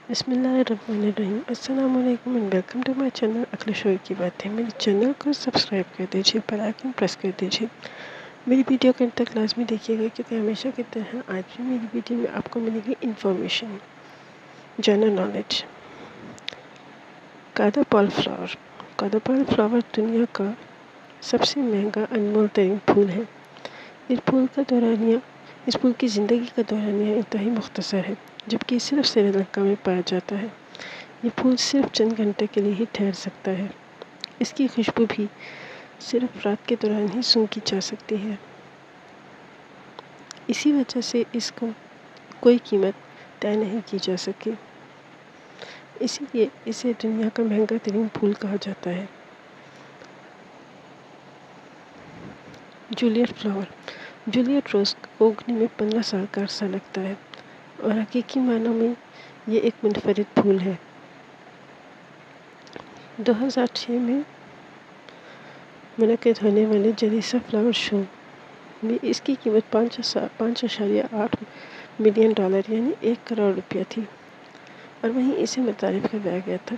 بسم اللہ الرحمن الرحیم۔ السلام علیکم and welcome to my channel اکھلا شوہر کی باتیں۔ میرے چینل کو سبسکرائب کر دیجیے، بیل آئیکن پریس کر دیجیے۔ میری ویڈیو کو انت تک لازمی دیکھیے گا کیونکہ ہمیشہ کی طرح آج بھی میری ویڈیو میں آپ کو ملے گی information, general knowledge. Kadupul flower. Kadupul flower دنیا کا سب سے مہنگا انمول ترین پھول ہے۔ اس پھول کی زندگی کا دورانیہ انتہائی مختصر ہے، جبکہ صرف سری لنکا میں پایا جاتا ہے۔ یہ پھول صرف چند گھنٹے کے لیے ہی ٹھہر سکتا ہے۔ اس کی خوشبو بھی صرف رات کے دوران ہی سونگھی جا سکتی ہے۔ اسی وجہ سے اس کو کوئی قیمت طے نہیں کی جا سکی، اسی لیے اسے دنیا کا مہنگا ترین پھول کہا جاتا ہے۔ Juliet flower. جولیٹ روز کو اگنے میں 15 سال کا عرصہ لگتا ہے اور حقیقی معنوں میں یہ ایک منفرد پھول ہے۔ 2006 میں منعقد ہونے والے جلیسا فلاور شو میں اس کی قیمت $5.8 ملین یعنی 1 کروڑ روپیہ تھی، اور وہیں اسے متعارف کروایا گیا تھا۔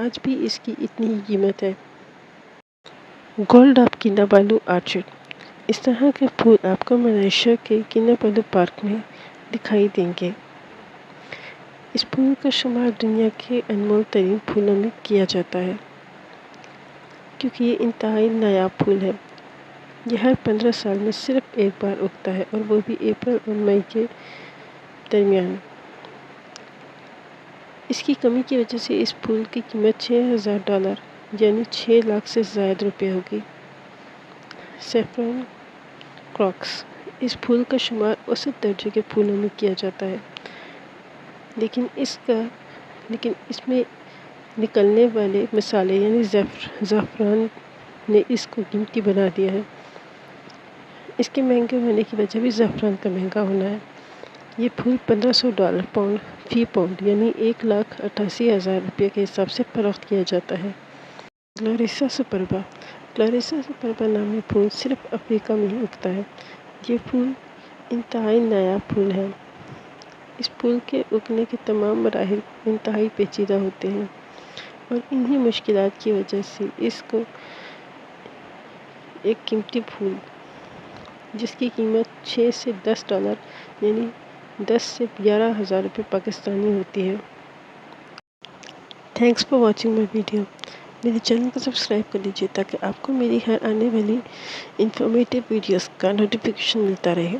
آج بھی اس کی اتنی ہی قیمت ہے۔ Gold of Kinabalu orchid. اس طرح کے پھول آپ کو ملائیشیا کے کینابالو پارک میں دکھائی دیں گے۔ اس پھول کا شمار دنیا کے انمول ترین پھولوں میں کیا جاتا ہے، کیونکہ یہ انتہائی نایاب پھول ہے۔ یہ ہر 15 سال میں صرف ایک بار اگتا ہے، اور وہ بھی اپریل اور مئی کے درمیان۔ اس کی کمی کی وجہ سے اس پھول کی قیمت $6,000 یعنی 6 لاکھ سے زائد روپے ہوگی۔ Saffron cracks. اس پھول کا شمار اوسط درجے کے پھولوں میں کیا جاتا ہے، لیکن اس میں نکلنے والے مصالحے یعنی زعفران نے اس کو قیمتی بنا دیا ہے۔ اس کے مہنگے ہونے کی وجہ بھی زعفران کا مہنگا ہونا ہے۔ یہ پھول $1,500 فی پاؤنڈ یعنی 1,88,000 روپے کے حساب سے فروخت کیا جاتا ہے۔ کلاریسا سپربا۔ کلاریسا سپربا نامی پھول صرف افریقہ میں ہی اگتا ہے۔ یہ پھول انتہائی نایاب پھول ہے۔ اس پھول کے اگنے کے تمام مراحل انتہائی پیچیدہ ہوتے ہیں، اور انہی مشکلات کی وجہ سے اس کو ایک قیمتی پھول، جس کی قیمت $6 سے $10 یعنی 10 سے 11,000 روپے پاکستانی ہوتی ہے۔ Thanks for watching my video. میرے چینل کو سبسکرائب کر لیجیے تاکہ آپ کو میری ہر آنے والی انفارمیٹیو ویڈیوز کا نوٹیفیکیشن ملتا رہے۔